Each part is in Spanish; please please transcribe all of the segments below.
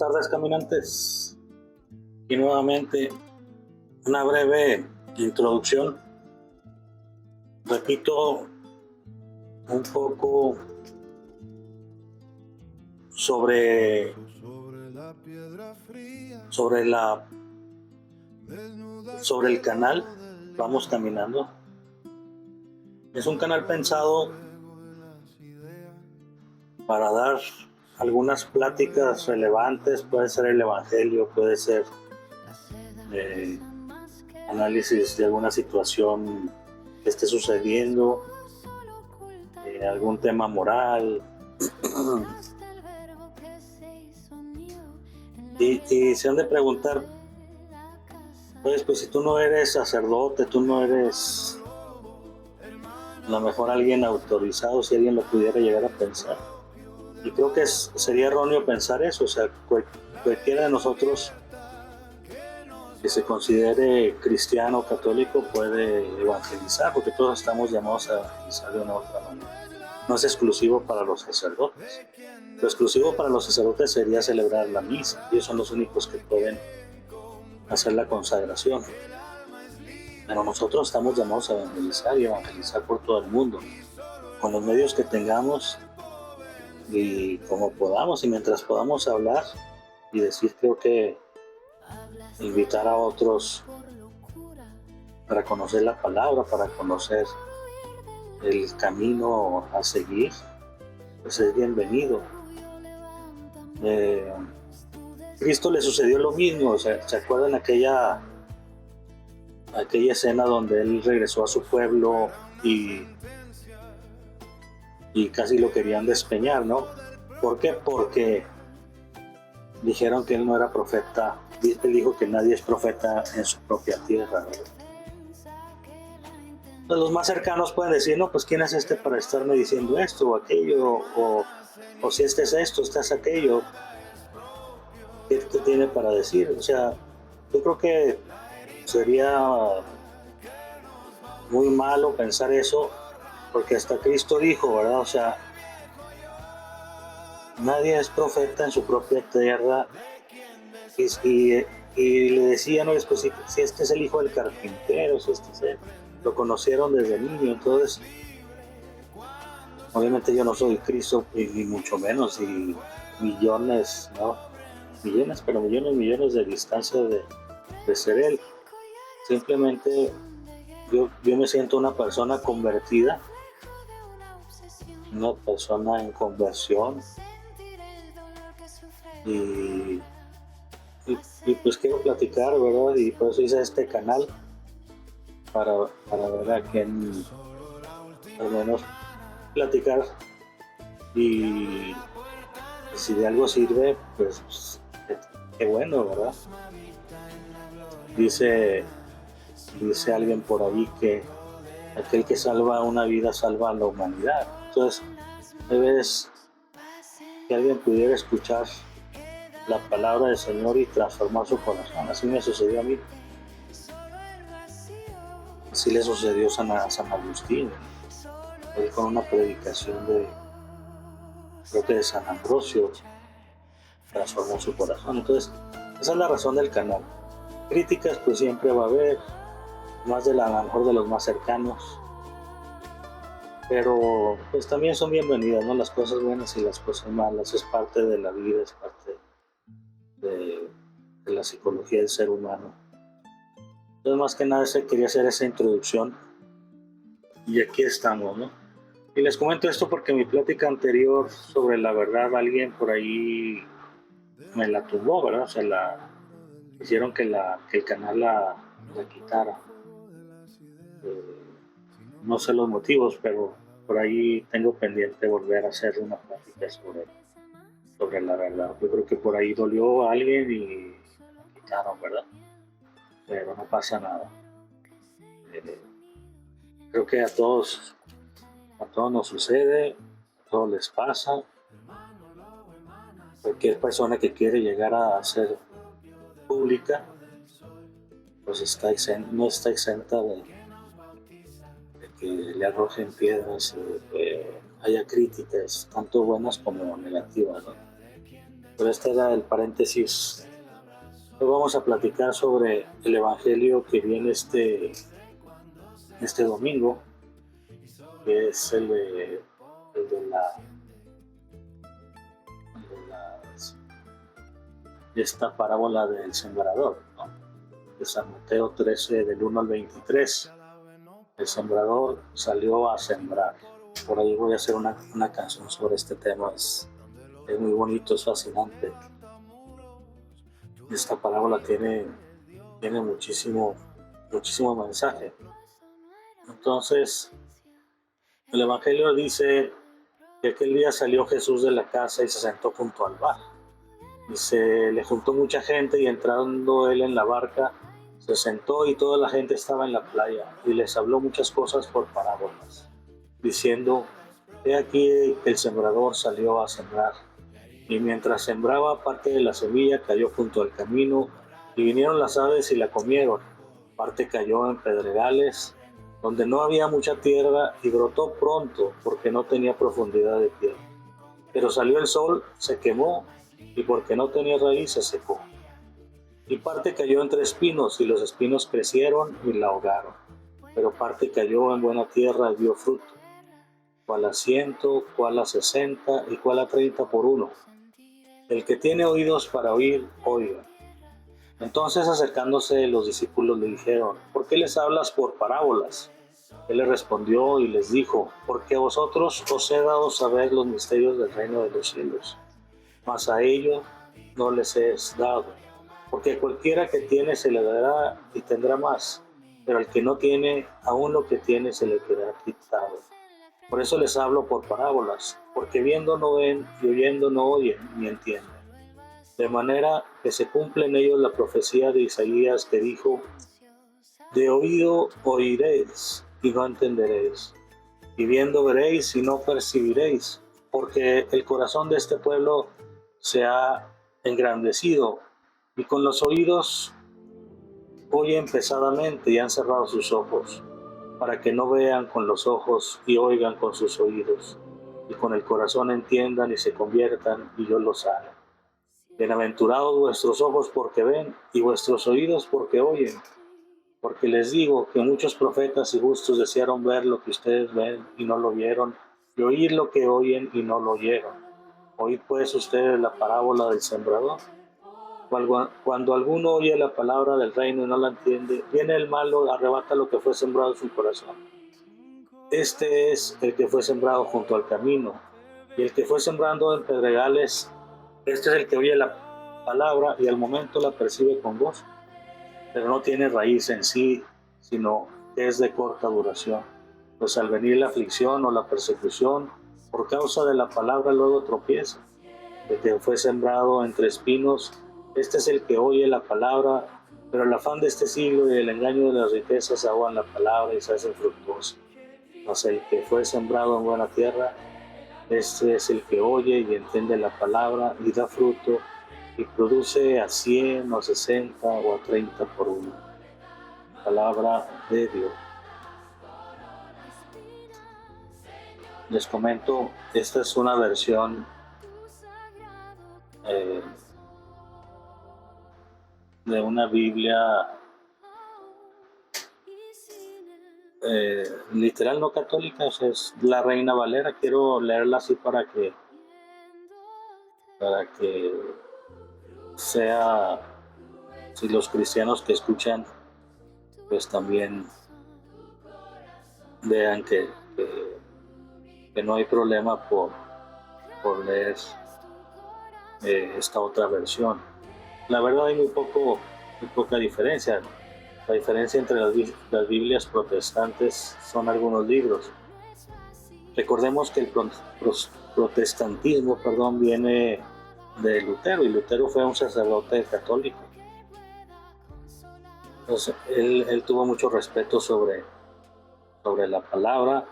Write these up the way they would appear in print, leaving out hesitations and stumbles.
tardes, caminantes. Y nuevamente una breve introducción. Repito un poco sobre el canal Vamos Caminando. Es un canal pensado para dar algunas pláticas relevantes. Puede ser el evangelio, puede ser análisis de alguna situación que esté sucediendo, algún tema moral. y se han de preguntar, pues si tú no eres sacerdote, tú no eres a lo mejor alguien autorizado, si alguien lo pudiera llegar a pensar. Y creo que sería erróneo pensar eso. O sea, cualquiera de nosotros que se considere cristiano o católico puede evangelizar, porque todos estamos llamados a evangelizar de una u otra manera. No es exclusivo para los sacerdotes. Lo exclusivo para los sacerdotes sería celebrar la misa. Ellos son los únicos que pueden hacer la consagración. Pero nosotros estamos llamados a evangelizar y evangelizar por todo el mundo, con los medios que tengamos y como podamos, y mientras podamos hablar y decir, creo que invitar a otros para conocer la palabra, para conocer el camino a seguir, pues es bienvenido. Cristo le sucedió lo mismo. O sea, ¿se acuerdan aquella escena donde él regresó a su pueblo y casi lo querían despeñar, ¿no? ¿Por qué? Porque dijeron que él no era profeta. Él dijo que nadie es profeta en su propia tierra, ¿verdad? Pues los más cercanos pueden decir, no, pues ¿quién es este para estarme diciendo esto o aquello? O si este es esto, este es aquello. ¿Qué tiene para decir? O sea, yo creo que sería muy malo pensar eso, porque hasta Cristo dijo, ¿verdad? O sea, nadie es profeta en su propia tierra. Y le decía, no, pues, si este es el hijo del carpintero, si este es él, lo conocieron desde niño. Entonces, obviamente yo no soy Cristo, ni mucho menos, y millones, ¿no? Millones de distancia de ser él. Simplemente yo me siento una persona convertida, una persona en conversión, y pues quiero platicar, ¿verdad? Y por eso hice este canal, para ver a quién al menos platicar, y si de algo sirve, pues qué bueno, ¿verdad? Dice alguien por ahí que aquel que salva una vida salva a la humanidad. Entonces, debes que alguien pudiera escuchar la palabra del Señor y transformar su corazón. Así me sucedió a mí. Así le sucedió a San Agustín. Él, con una predicación creo que de San Ambrosio, transformó su corazón. Entonces, esa es la razón del canal. Críticas pues siempre va a haber, más a lo mejor de los más cercanos, pero pues también son bienvenidas, ¿no? Las cosas buenas y las cosas malas. Es parte de la vida, es parte de la psicología del ser humano. Entonces, más que nada, quería hacer esa introducción, y aquí estamos, ¿no? Y les comento esto porque mi plática anterior sobre la verdad, alguien por ahí me la tumbó, ¿verdad? O sea, hicieron que el canal la quitara. No sé los motivos, pero por ahí tengo pendiente volver a hacer una plática sobre la verdad. Yo creo que por ahí dolió a alguien y quitaron, ¿verdad? Pero no pasa nada. Creo que a todos nos sucede, a todos les pasa. Cualquier persona que quiere llegar a ser pública, pues no está exenta de que le arrojen piedras, y haya críticas, tanto buenas como negativas, ¿no? Pero este era el paréntesis. Hoy vamos a platicar sobre el evangelio que viene este domingo, que es el de esta parábola del sembrador, ¿no? De San Mateo 13, del 1 al 23. El sembrador salió a sembrar. Por ahí voy a hacer una canción sobre este tema. Es muy bonito, es fascinante. Esta parábola tiene muchísimo mensaje. Entonces, el evangelio dice que aquel día salió Jesús de la casa y se sentó junto al mar. Y se le juntó mucha gente, y entrando él en la barca, se sentó, y toda la gente estaba en la playa, y les habló muchas cosas por parábolas, diciendo: he aquí que el sembrador salió a sembrar. Y mientras sembraba, parte de la semilla cayó junto al camino, y vinieron las aves y la comieron. Parte cayó en pedregales, donde no había mucha tierra, y brotó pronto, porque no tenía profundidad de tierra. Pero salió el sol, se quemó, y porque no tenía raíz, se secó. Y parte cayó entre espinos, y los espinos crecieron y la ahogaron. Pero parte cayó en buena tierra y dio fruto, cuál a 100, cuál a 60, y cuál a 30 por uno. El que tiene oídos para oír, oiga. Entonces, acercándose, los discípulos le dijeron: ¿por qué les hablas por parábolas? Él les respondió y les dijo: porque a vosotros os he dado saber los misterios del reino de los cielos, mas a ellos no les es dado. Porque cualquiera que tiene se le dará y tendrá más, pero al que no tiene, aún lo que tiene se le quedará quitado. Por eso les hablo por parábolas, porque viendo no ven, y oyendo no oyen ni entienden. De manera que se cumple en ellos la profecía de Isaías, que dijo: de oído oiréis y no entenderéis, y viendo veréis y no percibiréis, porque el corazón de este pueblo se ha engrandecido, y con los oídos oyen pesadamente, y han cerrado sus ojos, para que no vean con los ojos y oigan con sus oídos, y con el corazón entiendan y se conviertan, y yo los haga. Bienaventurados vuestros ojos porque ven, y vuestros oídos porque oyen. Porque les digo que muchos profetas y justos desearon ver lo que ustedes ven y no lo vieron, y oír lo que oyen y no lo oyeron. Oíd pues ustedes la parábola del sembrador. Cuando alguno oye la palabra del reino y no la entiende, viene el malo, arrebata lo que fue sembrado en su corazón. Este es el que fue sembrado junto al camino, y el que fue sembrando en pedregales, este es el que oye la palabra y al momento la percibe con gozo, pero no tiene raíz en sí, sino que es de corta duración. Pues al venir la aflicción o la persecución, por causa de la palabra, luego tropieza. El que fue sembrado entre espinos, este es el que oye la palabra, pero el afán de este siglo y el engaño de las riquezas ahogan la palabra y se hace infructuosa. Mas el que fue sembrado en buena tierra, este es el que oye y entiende la palabra y da fruto, y produce a 100 o a 60 o a 30 por uno. Palabra de Dios. Les comento, esta es una versión de una Biblia literal no católica, o sea, es la Reina Valera. Quiero leerla así para que sea, si los cristianos que escuchan pues también vean que no hay problema por leer esta otra versión. La verdad hay muy poca diferencia. La diferencia entre las Biblias protestantes son algunos libros. Recordemos que el protestantismo viene de Lutero, y Lutero fue un sacerdote católico. Entonces, él tuvo mucho respeto sobre la palabra,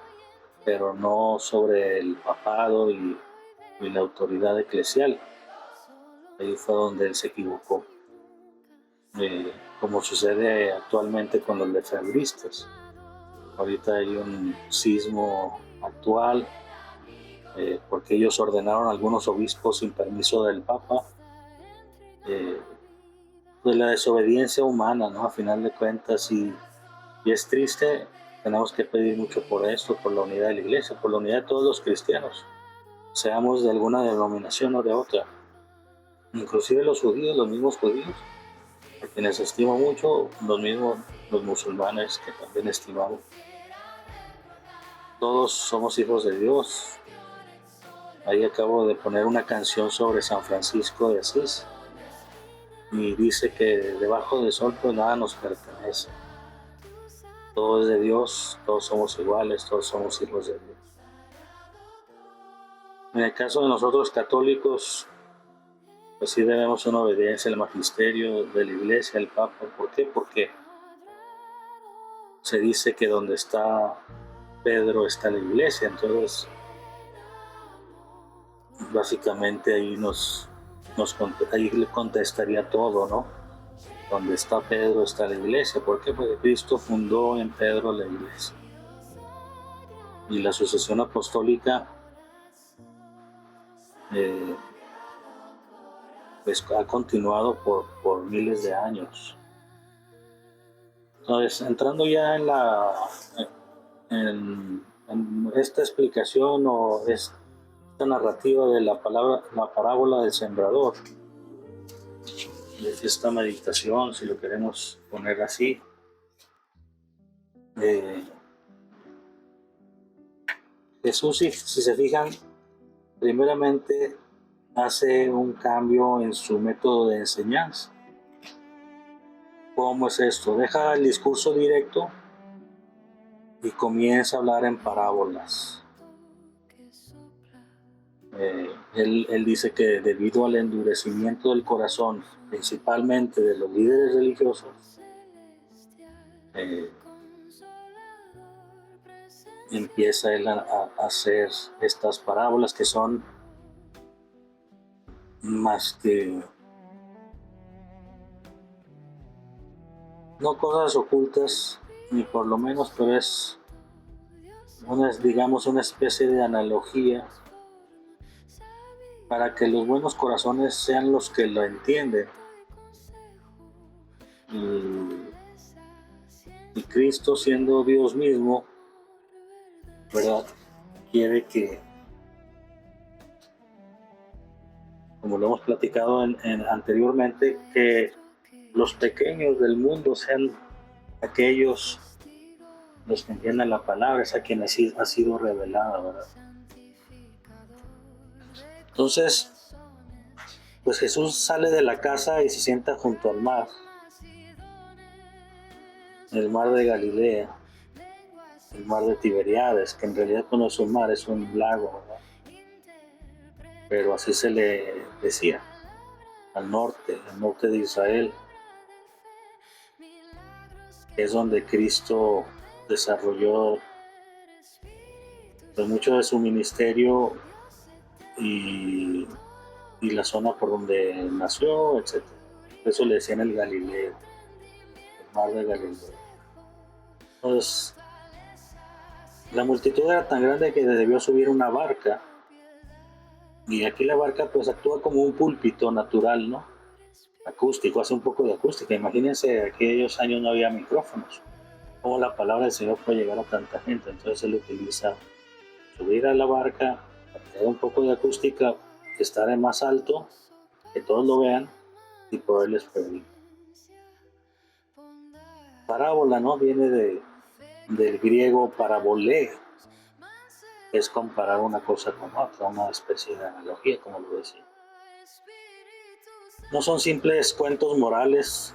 pero no sobre el papado y la autoridad eclesial. Ahí fue donde él se equivocó, como sucede actualmente con los lefebvristas. Ahorita hay un sismo actual porque ellos ordenaron a algunos obispos sin permiso del Papa, eh, pues la desobediencia humana, ¿no? A final de cuentas, y es triste, tenemos que pedir mucho por esto, por la unidad de la iglesia, por la unidad de todos los cristianos, seamos de alguna denominación o de otra, inclusive los judíos, los mismos judíos, a quienes estimo mucho, los mismos los musulmanes que también estimamos. Todos somos hijos de Dios. Ahí acabo de poner una canción sobre San Francisco de Asís y dice que debajo del sol pues nada nos pertenece. Todo es de Dios, todos somos iguales, todos somos hijos de Dios. En el caso de nosotros católicos, pues sí debemos una obediencia al magisterio de la Iglesia, al Papa. ¿Por qué? Porque se dice que donde está Pedro está la Iglesia, entonces básicamente ahí ahí le contestaría todo, ¿no? Donde está Pedro está la Iglesia. ¿Por qué? Porque Cristo fundó en Pedro la Iglesia. Y la sucesión apostólica pues ha continuado por miles de años. Entonces, entrando ya en esta explicación o esta narrativa de la parábola del sembrador, de esta meditación, si lo queremos poner así, Jesús, si se fijan, primeramente hace un cambio en su método de enseñanza. ¿Cómo es esto? Deja el discurso directo y comienza a hablar en parábolas. Él dice que debido al endurecimiento del corazón, principalmente de los líderes religiosos, empieza él a hacer estas parábolas que son más que no cosas ocultas, ni por lo menos, pero es digamos una especie de analogía para que los buenos corazones sean los que lo entienden. Y Cristo, siendo Dios mismo, ¿verdad?, quiere que, como lo hemos platicado anteriormente, que los pequeños del mundo sean aquellos los que entiendan la palabra, es a quien ha sido revelada, ¿verdad? Entonces, pues Jesús sale de la casa y se sienta junto al mar, el mar de Galilea, el mar de Tiberíades, que en realidad no es un mar, es un lago, ¿verdad? Pero así se le decía, al norte de Israel, es donde Cristo desarrolló pues, mucho de su ministerio y la zona por donde nació, etc. Por eso le decían el Galileo, el mar de Galilea. Entonces, la multitud era tan grande que debió subir una barca, y aquí la barca pues actúa como un púlpito natural, ¿no? Acústico, hace un poco de acústica. Imagínense, aquellos años no había micrófonos. ¿Cómo la palabra del Señor puede llegar a tanta gente? Entonces él utiliza subir a la barca, hacer un poco de acústica, estar en más alto, que todos lo vean y poderles predicar. Parábola, ¿no? Viene del griego parabolé, es comparar una cosa con otra, una especie de analogía, como lo decía. No son simples cuentos morales,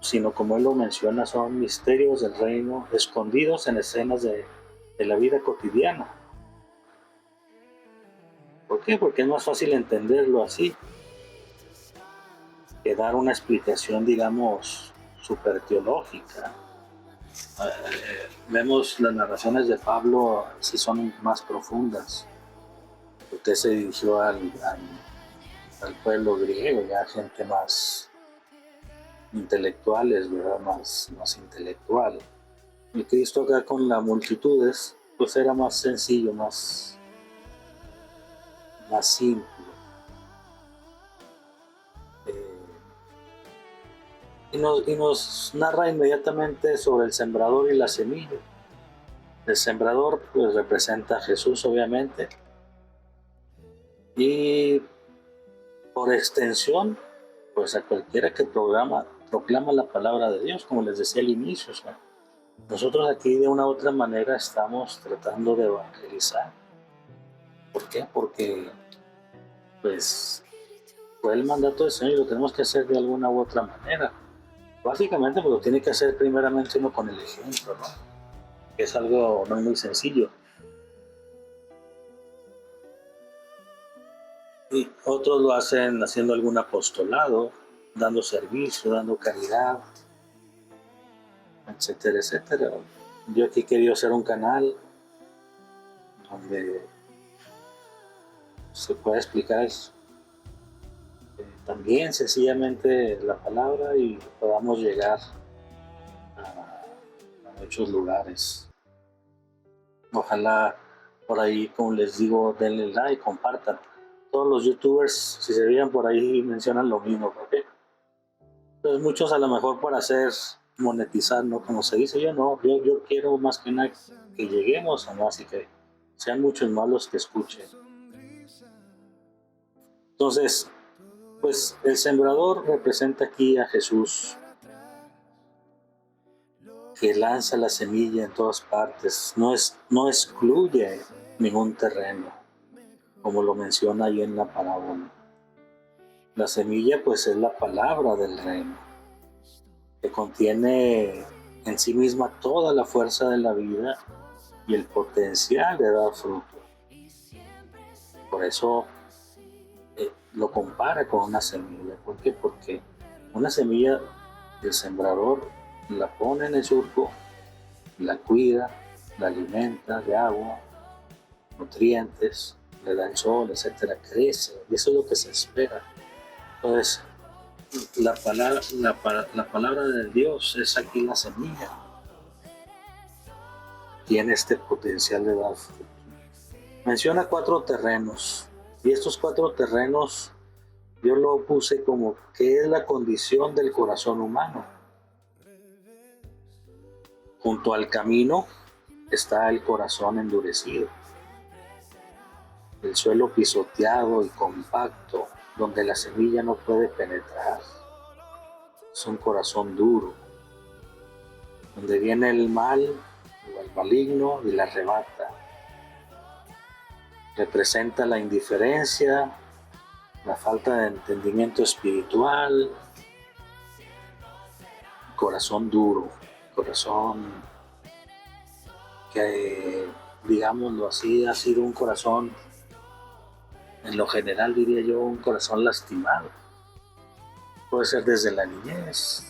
sino, como él lo menciona, son misterios del reino escondidos en escenas de la vida cotidiana. ¿Por qué? Porque es más fácil entenderlo así que dar una explicación, digamos, super teológica. Vemos las narraciones de Pablo, si son más profundas, porque se dirigió al pueblo griego, ya gente más intelectuales, ¿verdad? Más intelectual. Y Cristo acá con las multitudes, pues era más sencillo, más simple. y nos narra inmediatamente sobre el sembrador y la semilla. El sembrador pues representa a Jesús, obviamente, y por extensión pues a cualquiera que proclama la palabra de Dios, como les decía al inicio. O sea, nosotros aquí de una u otra manera estamos tratando de evangelizar. ¿Por qué? Porque pues fue el mandato del Señor y lo tenemos que hacer de alguna u otra manera. Básicamente pues lo tiene que hacer primeramente uno con el ejemplo, ¿no? Que es algo no muy sencillo. Y otros lo hacen haciendo algún apostolado, dando servicio, dando caridad, etcétera, etcétera. Yo aquí he querido hacer un canal donde se pueda explicar también sencillamente la palabra y podamos llegar a muchos lugares. Ojalá por ahí, como les digo, denle like, compartan. Todos los youtubers, si se veían por ahí, mencionan lo mismo. ¿Por qué? Pues muchos a lo mejor para hacer monetizar, ¿no? Como se dice, yo no, yo quiero más que nada que lleguemos a más y que sean muchos más los que escuchen. Entonces, pues el sembrador representa aquí a Jesús, que lanza la semilla en todas partes, no excluye ningún terreno, como lo menciona ahí en la parábola. La semilla pues es la palabra del reino, que contiene en sí misma toda la fuerza de la vida y el potencial de dar fruto. Por eso lo compara con una semilla. ¿Por qué? Porque una semilla del sembrador la pone en el surco, la cuida, la alimenta de agua, nutrientes, le da el sol, etcétera, crece, y eso es lo que se espera. Entonces, la palabra de Dios es aquí la semilla. Tiene este potencial de dar fruto. Menciona 4 terrenos, y estos 4 terrenos yo lo puse como que es la condición del corazón humano. Junto al camino está el corazón endurecido, el suelo pisoteado y compacto, donde la semilla no puede penetrar. Es un corazón duro, donde viene el mal o el maligno y la arrebata. Representa la indiferencia, la falta de entendimiento espiritual, corazón duro, corazón que, digámoslo así, ha sido un corazón, en lo general diría yo, un corazón lastimado. Puede ser desde la niñez,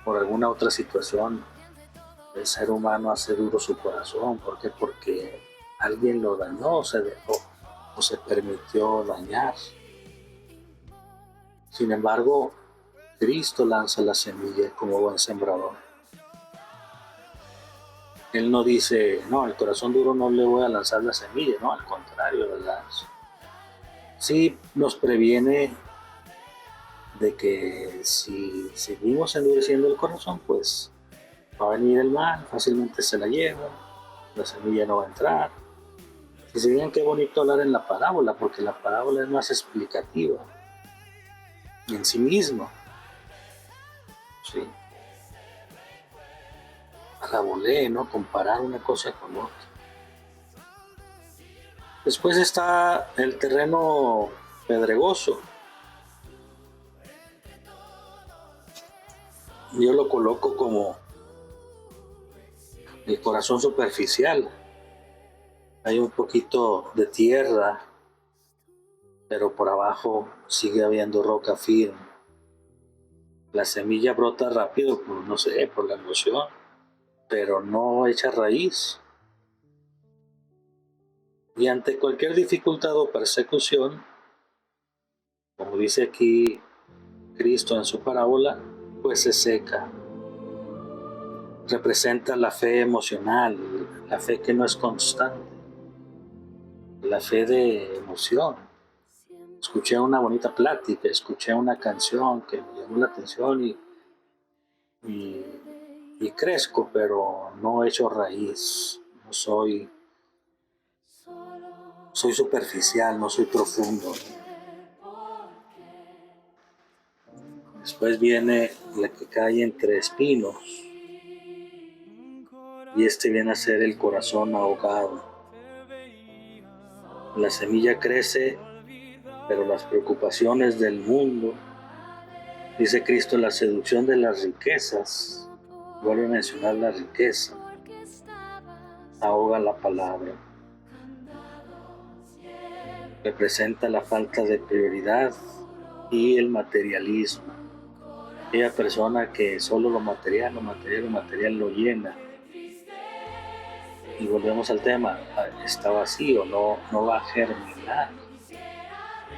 por alguna otra situación. El ser humano hace duro su corazón. ¿Por qué? Porque alguien lo dañó, se dejó o se permitió dañar. Sin embargo, Cristo lanza la semilla como buen sembrador. Él no dice, no, al corazón duro no le voy a lanzar la semilla, no, al contrario, ¿verdad? Sí nos previene de que si seguimos endureciendo el corazón, pues va a venir el mal, fácilmente se la lleva, la semilla no va a entrar. Y se digan qué bonito hablar en la parábola, porque la parábola es más explicativa en sí misma. ¿Sí? La volé, ¿no? Comparar una cosa con otra. Después está el terreno pedregoso. Yo lo coloco como el corazón superficial. Hay un poquito de tierra, pero por abajo sigue habiendo roca firme. La semilla brota rápido, pues, no sé, por la emoción, pero no echa raíz. Y ante cualquier dificultad o persecución, como dice aquí Cristo en su parábola, pues se seca. Representa la fe emocional, la fe que no es constante, la fe de emoción. Escuché una bonita plática, escuché una canción que me llamó la atención y y, y crezco, pero no echo raíz. No soy superficial, no soy profundo. Después viene la que cae entre espinos, y este viene a ser el corazón ahogado. La semilla crece, pero las preocupaciones del mundo, dice Cristo, la seducción de las riquezas, vuelve a mencionar la riqueza, ahoga la palabra. Representa la falta de prioridad y el materialismo. Aquella persona que solo lo material lo llena. Y volvemos al tema, está vacío, no va a germinar,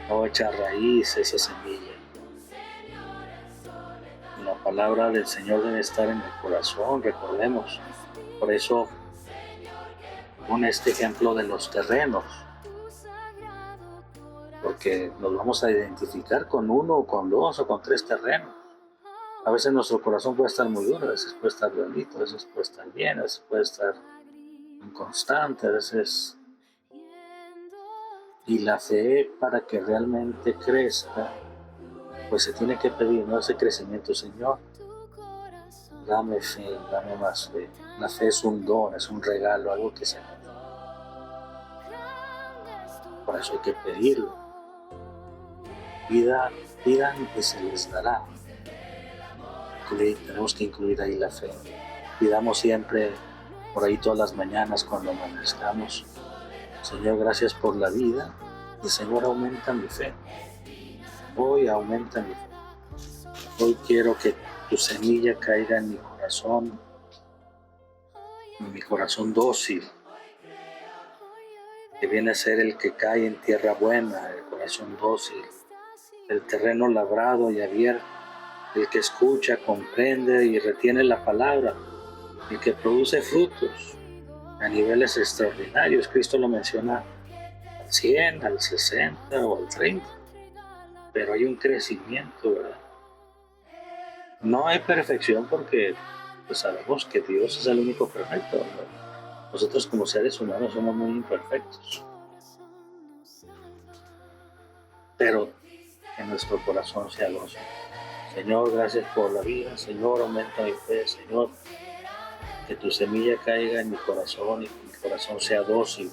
no va a echar raíz esa semilla. La palabra del Señor debe estar en el corazón, recordemos. Por eso pone este ejemplo de los terrenos, porque nos vamos a identificar con uno, o con dos, o con tres terrenos. A veces nuestro corazón puede estar muy duro, a veces puede estar blandito, a veces puede estar bien, a veces puede estar inconstante, a veces. Y la fe, para que realmente crezca, pues se tiene que pedir, ¿no? Ese crecimiento. Señor, dame fe, dame más fe. La fe es un don, es un regalo, algo que se nos da. Por eso hay que pedirlo. Pidan y se les dará. Tenemos que incluir ahí la fe. Pidamos siempre, por ahí todas las mañanas cuando amanezcamos: Señor, gracias por la vida, y Señor, aumenta mi fe. Hoy aumenta mi fe. Hoy quiero que tu semilla caiga en mi corazón dócil, que viene a ser el que cae en tierra buena, el corazón dócil, el terreno labrado y abierto, el que escucha, comprende y retiene la palabra, el que produce frutos a niveles extraordinarios. Cristo lo menciona al 100, al 60 o al 30, pero hay un crecimiento, ¿verdad? No hay perfección, porque pues sabemos que Dios es el único perfecto, ¿no? Nosotros como seres humanos somos muy imperfectos, pero en nuestro corazón sea gozo. Señor, gracias por la vida. Señor, aumenta mi fe. Señor, que tu semilla caiga en mi corazón y que mi corazón sea dócil.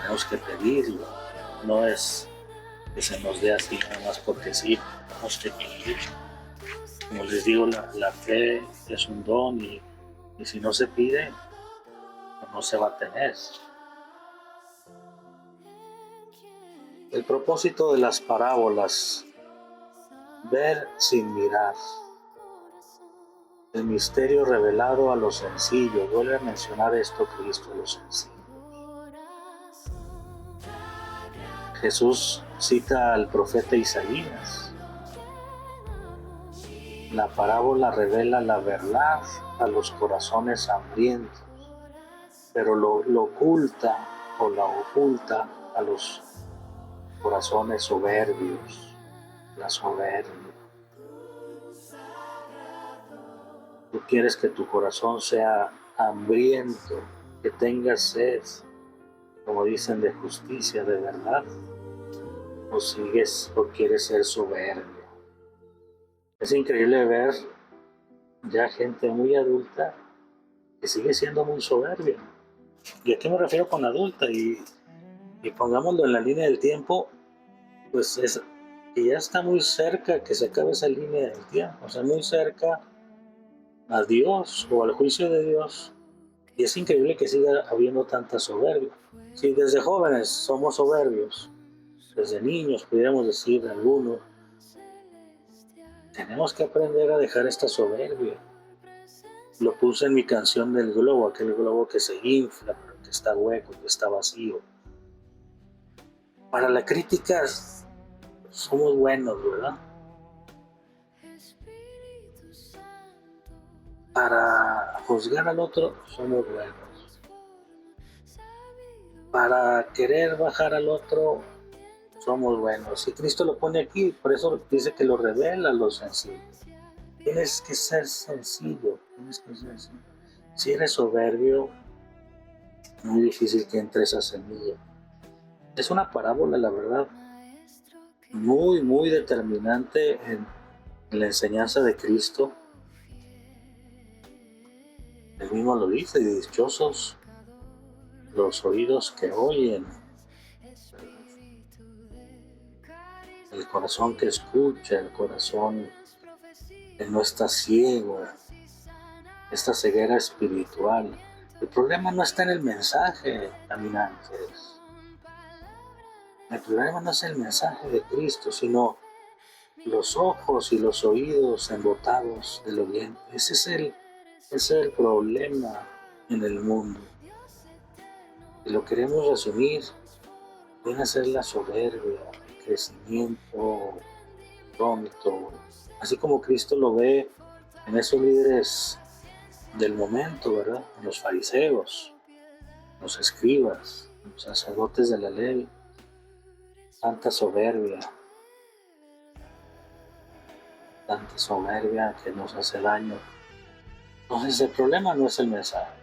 Tenemos que pedirlo. No es que se nos dé así nada más porque sí. Tenemos que pedir. Como les digo, la fe es un don, y si no se pide, no se va a tener. El propósito de las parábolas: ver sin mirar. El misterio revelado a los sencillos. Vuelve a mencionar esto Cristo, a los sencillos. Jesús cita al profeta Isaías. La parábola revela la verdad a los corazones hambrientos, pero lo oculta o la oculta a los corazones soberbios, la soberbia. Tú quieres que tu corazón sea hambriento, que tenga sed, como dicen, de justicia, de verdad, o quieres ser soberbio. Es increíble ver ya gente muy adulta que sigue siendo muy soberbia. ¿Y a qué me refiero con adulta? Y pongámoslo en la línea del tiempo, pues es que ya está muy cerca que se acabe esa línea del tiempo, o sea, muy cerca a Dios o al juicio de Dios. Y es increíble que siga habiendo tanta soberbia. Si desde jóvenes somos soberbios, desde niños pudiéramos decir algunos, tenemos que aprender a dejar esta soberbia. Lo puse en mi canción del globo, aquel globo que se infla, pero que está hueco, que está vacío. Para la crítica somos buenos, ¿verdad? Para juzgar al otro somos buenos. Para querer bajar al otro somos buenos. Y Cristo lo pone aquí, por eso dice que lo revela a los sencillos. Tienes que ser sencillo, tienes que ser sencillo. Si eres soberbio, muy difícil que entre esa semilla. Es una parábola, la verdad, muy, muy determinante en la enseñanza de Cristo. Él mismo lo dice, y dichosos los oídos que oyen, el corazón que escucha, el corazón que no está ciego, esta ceguera espiritual. El problema no está en el mensaje, caminantes. El problema no es el mensaje de Cristo, sino los ojos y los oídos embotados del oyente. Ese es el problema en el mundo. Si lo queremos resumir, viene a ser la soberbia, el crecimiento pronto, así como Cristo lo ve en esos líderes del momento, ¿verdad? En los fariseos, los escribas, los sacerdotes de la ley, tanta soberbia que nos hace daño. Entonces el problema no es el mensaje,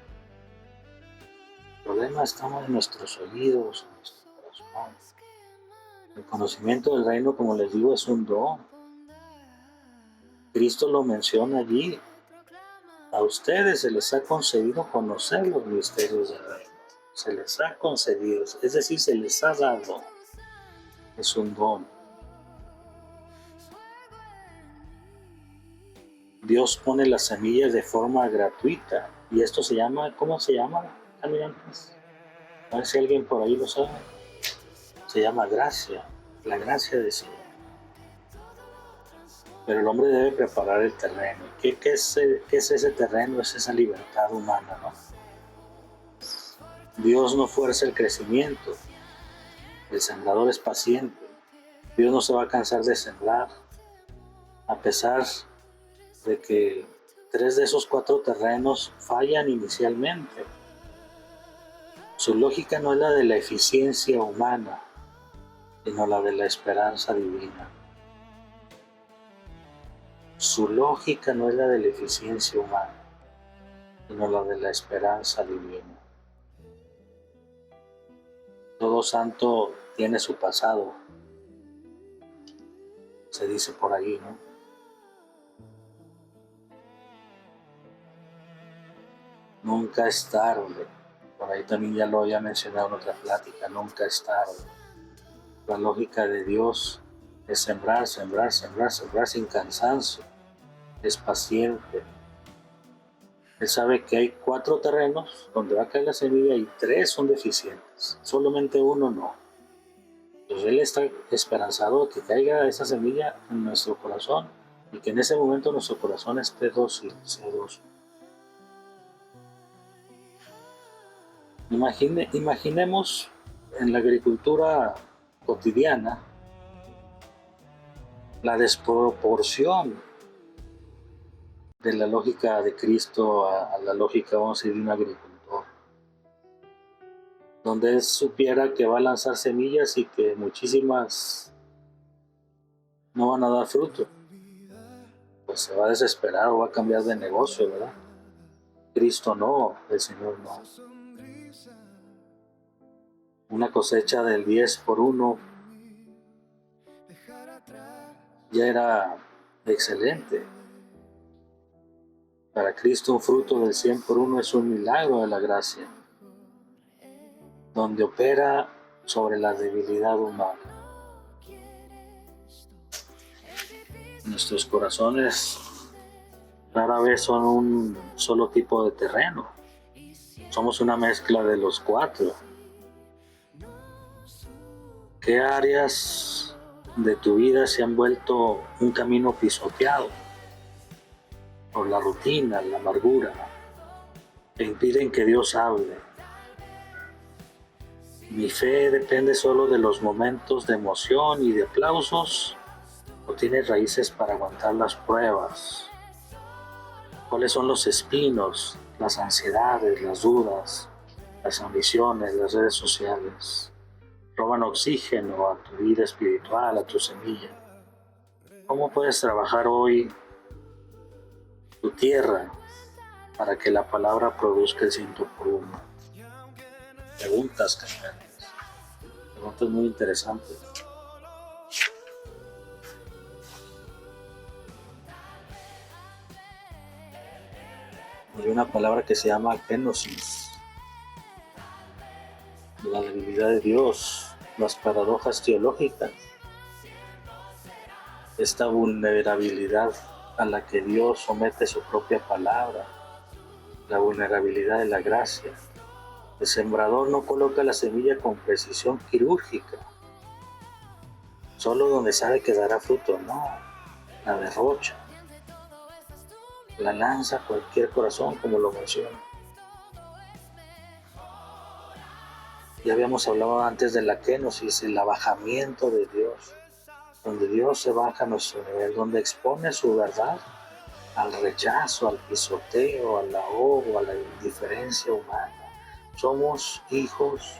el problema está en nuestros oídos, en nuestro corazón. El conocimiento del reino, como les digo, es un don. Cristo lo menciona allí. A ustedes se les ha concedido conocer los misterios del reino. Se les ha concedido, es decir, se les ha dado. Es un don. Dios pone las semillas de forma gratuita. Y esto se llama, ¿cómo se llama, caminantes? A ver si alguien por ahí lo sabe. Se llama gracia, la gracia de Dios. Pero el hombre debe preparar el terreno. ¿Qué es ese terreno? Es esa libertad humana, ¿no? Dios no fuerza el crecimiento. El sembrador es paciente. Dios no se va a cansar de sembrar. A pesar de que 3 de esos 4 terrenos fallan inicialmente. Su lógica no es la de la eficiencia humana, sino la de la esperanza divina. Su lógica no es la de la eficiencia humana, sino la de la esperanza divina. Todo santo tiene su pasado, se dice por ahí, ¿no? Nunca es tarde. Por ahí también ya lo había mencionado en otra plática, nunca es tarde. La lógica de Dios es sembrar, sembrar, sembrar, sembrar sin cansancio. Es paciente. Él sabe que hay 4 terrenos donde va a caer la semilla y 3 son deficientes. Solamente uno no. Entonces Él está esperanzado de que caiga esa semilla en nuestro corazón y que en ese momento nuestro corazón esté dócil, sedoso. Imaginemos en la agricultura cotidiana la desproporción de la lógica de Cristo a la lógica, vamos a decir, de un agricultor, donde él supiera que va a lanzar semillas y que muchísimas no van a dar fruto, pues se va a desesperar o va a cambiar de negocio, ¿verdad? Cristo no, el Señor no. Una cosecha del 10 por 1 ya era excelente. Para Cristo un fruto del 100 por 1 es un milagro de la gracia, donde opera sobre la debilidad humana. Nuestros corazones rara vez son un solo tipo de terreno. Somos una mezcla de los 4. ¿Qué áreas de tu vida se han vuelto un camino pisoteado por la rutina, la amargura, que impiden que Dios hable? ¿Mi fe depende solo de los momentos de emoción y de aplausos o tiene raíces para aguantar las pruebas? ¿Cuáles son los espinos, las ansiedades, las dudas, las ambiciones, las redes sociales? Roban oxígeno a tu vida espiritual, a tu semilla. ¿Cómo puedes trabajar hoy tu tierra, para que la palabra produzca el 100 por 1. Preguntas cambiantes, preguntas muy interesantes. Hay una palabra que se llama kenosis, la debilidad de Dios, las paradojas teológicas, esta vulnerabilidad a la que Dios somete su propia palabra, la vulnerabilidad de la gracia. El sembrador no coloca la semilla con precisión quirúrgica, solo donde sabe que dará fruto, no, la derrocha, la lanza a cualquier corazón, como lo menciona. Ya habíamos hablado antes de la kenosis, el abajamiento de Dios, donde Dios se baja a nuestro nivel, donde expone su verdad al rechazo, al pisoteo, al ahogo, a la indiferencia humana. Somos hijos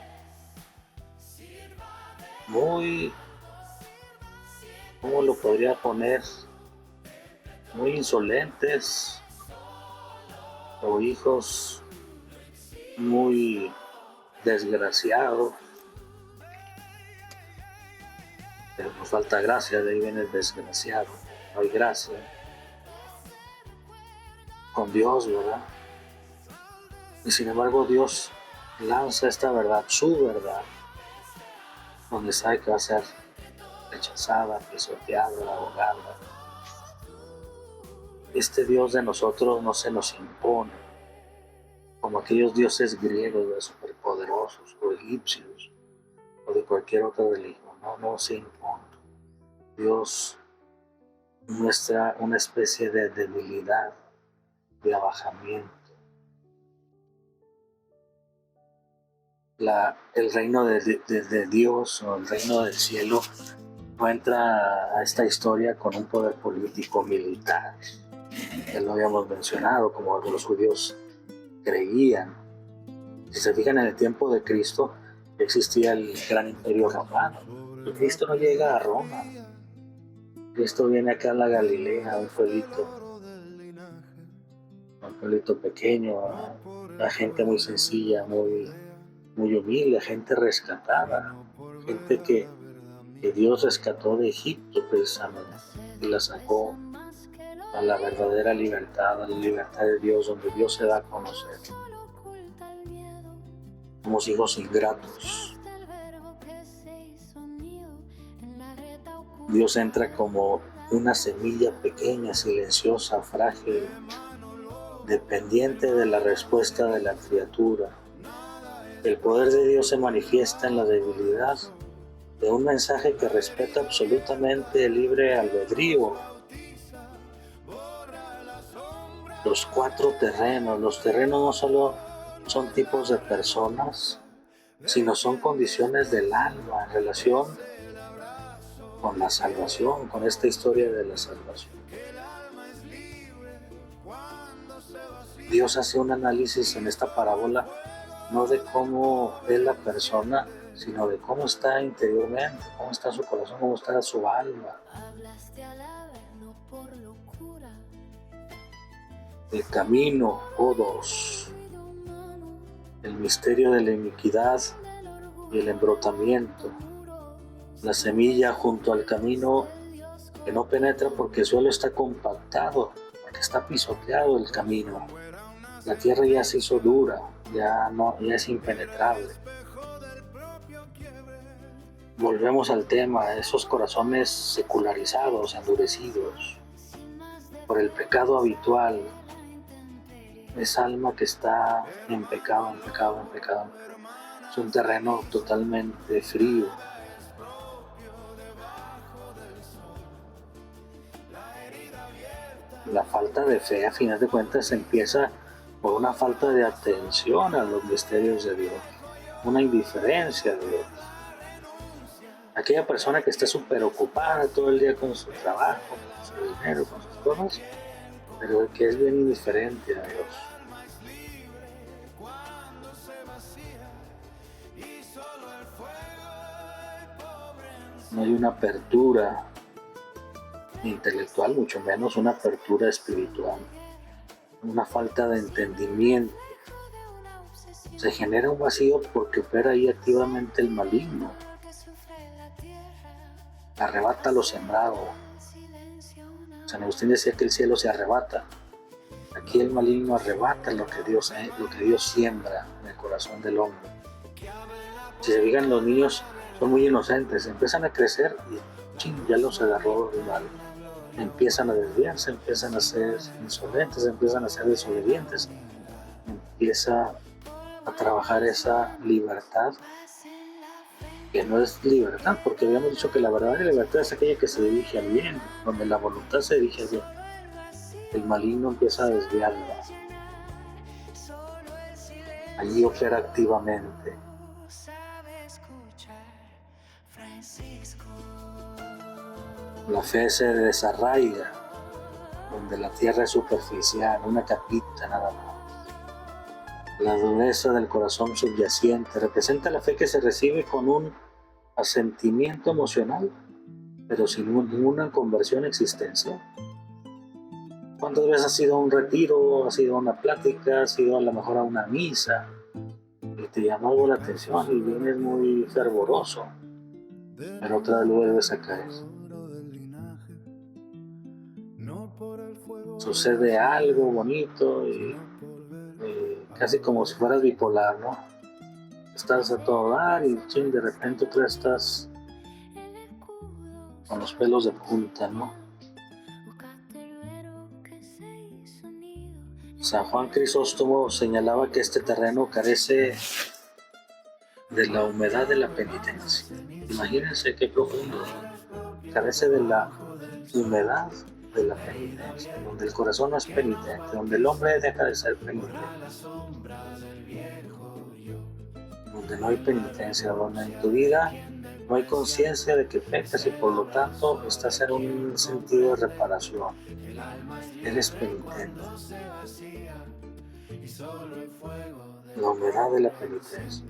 muy, ¿cómo lo podría poner? Muy insolentes, o hijos muy desgraciados. Pero nos falta gracia, de ahí viene el desgraciado. No hay gracia con Dios, ¿verdad? Y sin embargo Dios lanza esta verdad, su verdad, donde sabe que va a ser rechazada, pisoteada, ahogada. Este Dios de nosotros no se nos impone, como aquellos dioses griegos, superpoderosos, o egipcios, o de cualquier otra religión. No se impone. Dios muestra una especie de debilidad, de abajamiento. El reino de Dios, o el reino del cielo, no entra a esta historia con un poder político militar. Ya lo habíamos mencionado, como los judíos creían. Si se fijan, en el tiempo de Cristo existía el gran imperio romano. Y Cristo no llega a Roma. Cristo viene acá a la Galilea, un pueblito pequeño, a gente muy sencilla, muy humilde, gente rescatada, gente que Dios rescató de Egipto precisamente y la sacó a la verdadera libertad, a la libertad de Dios, donde Dios se da a conocer. Somos hijos ingratos. Dios entra como una semilla pequeña, silenciosa, frágil, dependiente de la respuesta de la criatura. El poder de Dios se manifiesta en la debilidad de un mensaje que respeta absolutamente el libre albedrío. Los 4 terrenos, los terrenos no solo son tipos de personas, sino son condiciones del alma en relación con la salvación, con esta historia de la salvación. Dios hace un análisis en esta parábola, no de cómo es la persona, sino de cómo está interiormente, cómo está su corazón, cómo está su alma. El camino, Odos, el misterio de la iniquidad y el embrotamiento. La semilla junto al camino que no penetra porque el suelo está compactado, porque está pisoteado el camino. La tierra ya se hizo dura, ya es impenetrable. Volvemos al tema, esos corazones secularizados, endurecidos por el pecado habitual, esa alma que está en pecado. Es un terreno totalmente frío. La falta de fe, a final de cuentas, empieza por una falta de atención a los misterios de Dios, una indiferencia de Dios. Aquella persona que está súper ocupada todo el día con su trabajo, con su dinero, con sus cosas, pero que es bien indiferente a Dios. No hay una apertura intelectual, mucho menos una apertura espiritual. una falta de entendimiento. Se genera un vacío porque opera ahí activamente el maligno. Arrebata lo sembrado. San Agustín decía que el cielo se arrebata. Aquí el maligno arrebata lo que Dios siembra en el corazón del hombre. Si se fijan, los niños son muy inocentes, empiezan a crecer y ching, ya los agarró el mal. Empiezan a desviarse, empiezan a ser insolentes, empiezan a ser desobedientes. Empieza a trabajar esa libertad, que no es libertad, porque habíamos dicho que la verdadera libertad es aquella que se dirige al bien, donde la voluntad se dirige al bien. El maligno empieza a desviarla. Allí opera activamente. La fe se desarraiga, donde la tierra es superficial, una capita nada más. La dureza del corazón subyacente representa la fe que se recibe con un asentimiento emocional, pero sin ninguna conversión existencial. ¿Cuántas veces has ido a un retiro, has ido a una plática, has ido a lo mejor a una misa y te llama algo la atención y vienes muy fervoroso, pero otra vez vuelves a caer? Sucede algo bonito y casi como si fueras bipolar, ¿no? Estás a todo dar y de repente otra vez estás con los pelos de punta, ¿no? San Juan Crisóstomo señalaba que este terreno carece de la humedad de la penitencia. Imagínense qué profundo. Carece de la humedad de la penitencia, donde el corazón no es penitente, donde el hombre deja de ser penitente, donde no hay penitencia, donde en tu vida no hay conciencia de que pecas y por lo tanto estás en un sentido de reparación. Eres penitente. La humedad de la penitencia.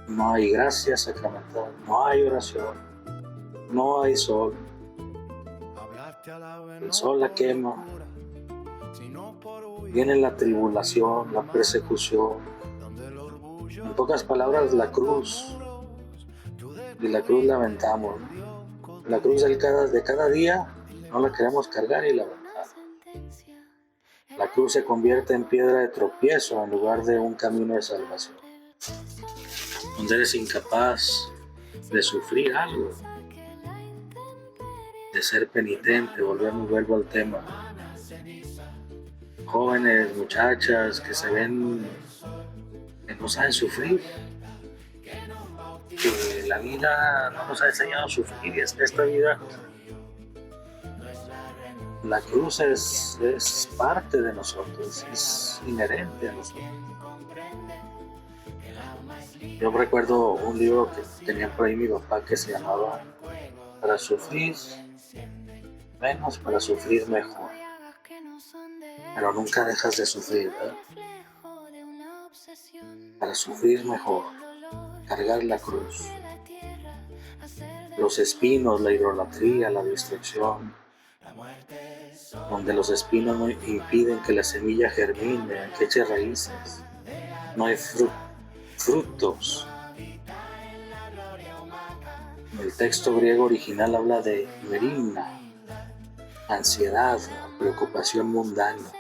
No hay gracia sacramental, no hay oración, no hay sol. El sol la quema. Viene la tribulación, la persecución. En pocas palabras, la cruz. Y la cruz la aventamos. La cruz de cada día no la queremos cargar y la aventamos. La cruz se convierte en piedra de tropiezo en lugar de un camino de salvación, donde eres incapaz de sufrir algo, de ser penitente. Vuelvo al tema. Jóvenes, muchachas que se ven que no saben sufrir, que la vida no nos ha enseñado a sufrir, y es que esta vida, la cruz es parte de nosotros, es inherente a nosotros. Yo recuerdo un libro que tenía por ahí mi papá que se llamaba Para sufrir menos, para sufrir mejor. Pero nunca dejas de sufrir, ¿verdad? Para sufrir mejor, cargar la cruz. Los espinos, la idolatría, la distracción, donde los espinos no impiden que la semilla germine, que eche raíces. No hay frutos. El texto griego original habla de merimna, ansiedad, preocupación mundana.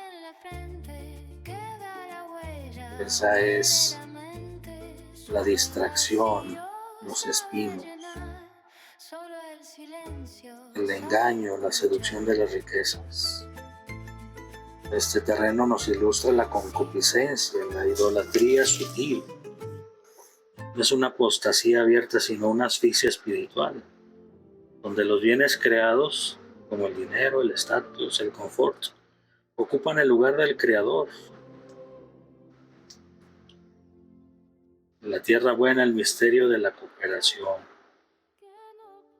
Esa es la distracción, los espinos, el engaño, la seducción de las riquezas. Este terreno nos ilustra la concupiscencia, la idolatría sutil. No es una apostasía abierta, sino una asfixia espiritual, donde los bienes creados, como el dinero, el estatus, el confort, ocupan el lugar del Creador. La tierra buena, el misterio de la cooperación.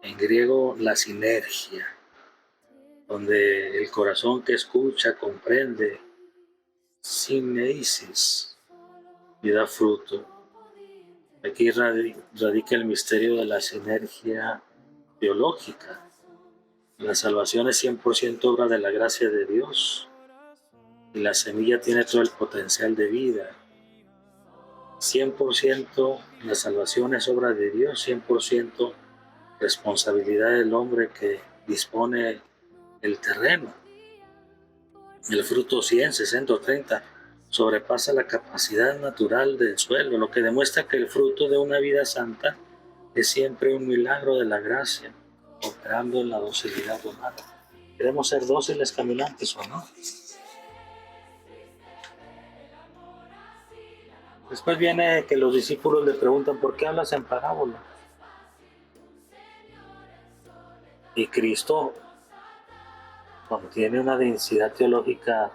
En griego, la sinergia, donde el corazón que escucha, comprende, sineisis, y da fruto. Aquí radica el misterio de la sinergia teológica, La salvación es 100% obra de la gracia de Dios y la semilla tiene todo el potencial de vida. 100% la salvación es obra de Dios, 100% responsabilidad del hombre que dispone el terreno. El fruto 100, 60 o 30 sobrepasa la capacidad natural del suelo, lo que demuestra que el fruto de una vida santa es siempre un milagro de la gracia, operando en la docilidad humana. ¿Queremos ser dóciles caminantes o no? Después viene que los discípulos le preguntan, ¿por qué hablas en parábola? Y Cristo contiene una densidad teológica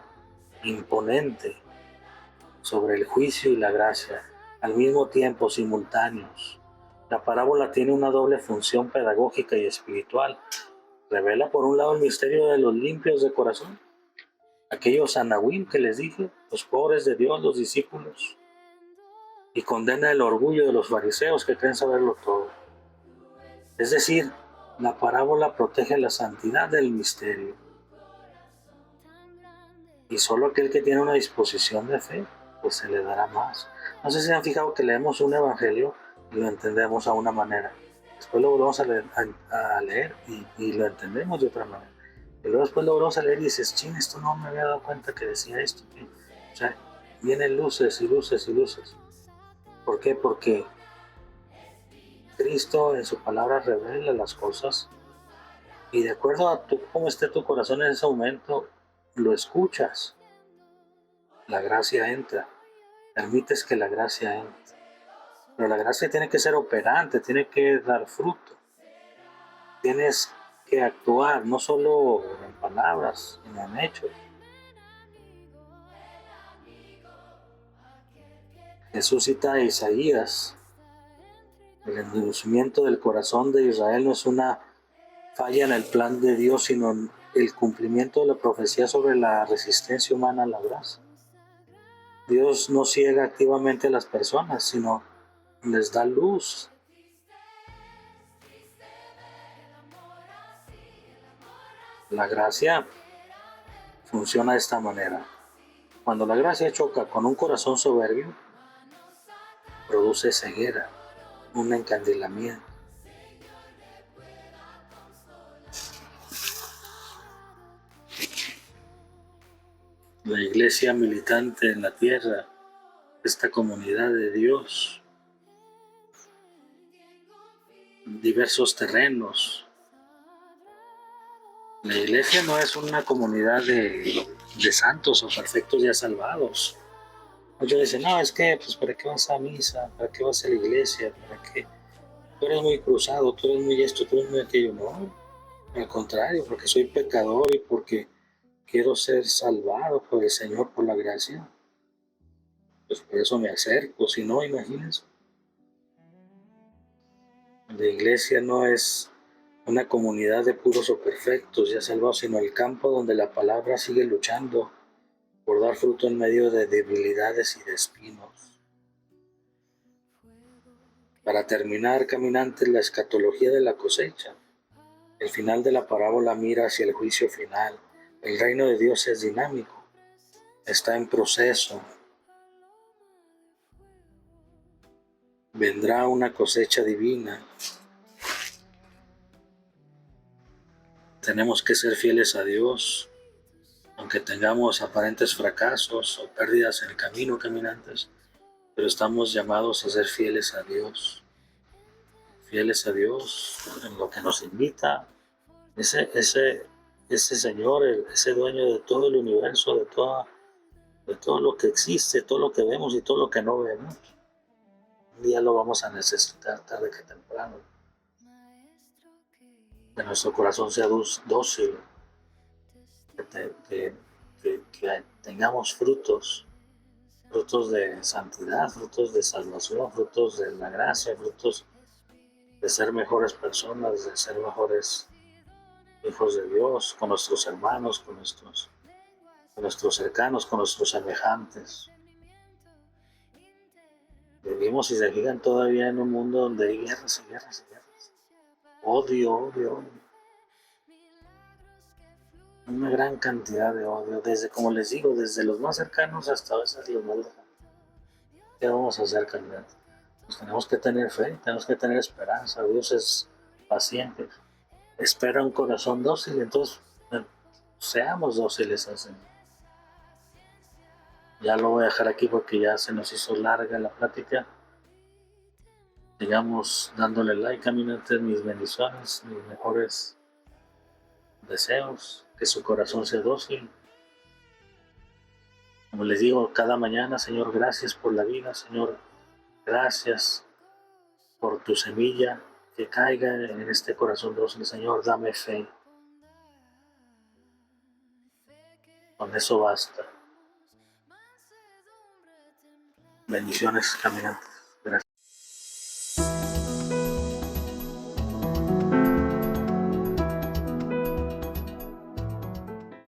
imponente sobre el juicio y la gracia, al mismo tiempo simultáneos. La parábola tiene una doble función pedagógica y espiritual. Revela por un lado el misterio de los limpios de corazón, aquellos anahuim que les dije, los pobres de Dios, los discípulos, y condena el orgullo de los fariseos que creen saberlo todo. Es decir, la parábola protege la santidad del misterio. Y solo aquel que tiene una disposición de fe, pues se le dará más. No sé si han fijado que leemos un evangelio y lo entendemos a una manera. Después lo volvemos a leer y lo entendemos de otra manera. Y luego después lo volvemos a leer y dices, ching, esto no me había dado cuenta que decía esto. O sea, vienen luces y luces y luces. ¿Por qué? Porque Cristo en su palabra revela las cosas y de acuerdo a cómo esté tu corazón en ese momento, lo escuchas. La gracia entra. Permites que la gracia entre. Pero la gracia tiene que ser operante, tiene que dar fruto. Tienes que actuar, no solo en palabras, sino en hechos. Jesús cita a Isaías. El endurecimiento del corazón de Israel no es una falla en el plan de Dios, sino el cumplimiento de la profecía sobre la resistencia humana a la gracia. Dios no ciega activamente a las personas, sino les da luz. La gracia funciona de esta manera. Cuando la gracia choca con un corazón soberbio, produce ceguera, un encandilamiento. La iglesia militante en la tierra, esta comunidad de Dios, diversos terrenos. La iglesia no es una comunidad de santos o perfectos ya salvados. Muchos dicen, no, es que, pues, ¿para qué vas a misa? ¿Para qué vas a la iglesia? ¿Para qué? Tú eres muy cruzado, tú eres muy esto, tú eres muy aquello. No, al contrario, porque soy pecador y porque quiero ser salvado por el Señor, por la gracia. Pues por eso me acerco, si no, imagínense. La iglesia no es una comunidad de puros o perfectos ya salvados, sino el campo donde la palabra sigue luchando por dar fruto en medio de debilidades y de espinos. Para terminar, caminantes, la escatología de la cosecha. El final de la parábola mira hacia el juicio final. El reino de Dios es dinámico, está en proceso. Vendrá una cosecha divina. Tenemos que ser fieles a Dios, aunque tengamos aparentes fracasos o pérdidas en el camino, caminantes, pero estamos llamados a ser fieles a Dios en lo que nos invita. Ese Señor, ese dueño de todo el universo, de todo lo que existe, todo lo que vemos y todo lo que no vemos, un día lo vamos a necesitar tarde que temprano. Que nuestro corazón sea dócil, que tengamos frutos de santidad, frutos de salvación, frutos de la gracia, frutos de ser mejores personas, de ser mejores hijos de Dios, con nuestros hermanos, con nuestros cercanos, con nuestros semejantes. Vivimos, si se fijan, todavía en un mundo donde hay guerras y guerras y guerras. Odio, odio, odio. una gran cantidad de odio, desde, como les digo, desde los más cercanos hasta a veces los más lejanos. ¿Qué vamos a hacer, caminante? Pues tenemos que tener fe, tenemos que tener esperanza. Dios es paciente, espera un corazón dócil, entonces seamos dóciles al Señor. Ya lo voy a dejar aquí porque ya se nos hizo larga la plática. Sigamos dándole like, caminantes, mis bendiciones, mis mejores deseos, que su corazón sea dócil. Como les digo, cada mañana, Señor, gracias por la vida, Señor, gracias por tu semilla que caiga en este corazón dócil, Señor, dame fe. Con eso basta. Bendiciones, caminantes.